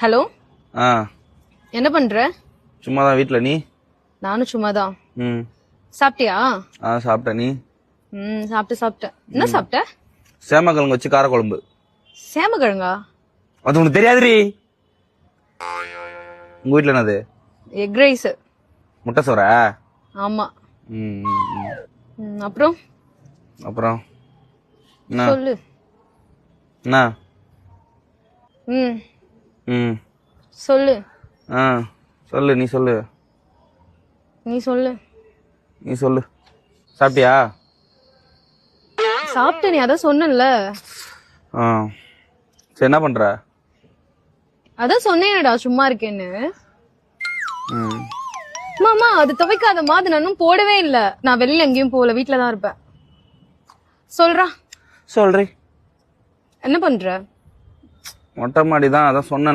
Hello, ஆ என்ன பண்ற? சும்மா தான் வீட்ல. நீ? நானும் சும்மாதான். ம் சாப்பிட்டியா? சாப்பிட்டேன். நீ? சாப்பிட்டேன். என்ன சாப்பிட்ட? சேமக்கிழங்கு வச்சு காரக்குழம்பு. சேமக்கிழங்கா? அது உனக்கு தெரியாதுரி. உங்க வீட்ல என்னது? Egg rice. முட்டை சோறா? ஆமா. ம் அப்புறம் அப்புறம் என்ன? சொல்லு. என்ன? ம் ம் சொல்லு. சொல்லு. நீ சொல்லு. நீ சொல்லு. நீ சொல்லு. சாப்பிட்டியா? சாப்பிட்ட, நீ அதான் சொன்னல. சரி, என்ன பண்ற? அதான் சொன்னேனடா சும்மா இருக்கேன்னு. ம் மாமா அது துவைக்காதமா, அது நானும் போடவே இல்ல. நான் வெளியில எங்கேயும் போகல, வீட்டுலதான் இருப்பேன். சொல்றா. சொல்றி. என்ன பண்ற? மொட்டை மாடி தான், அதான் சொன்ன.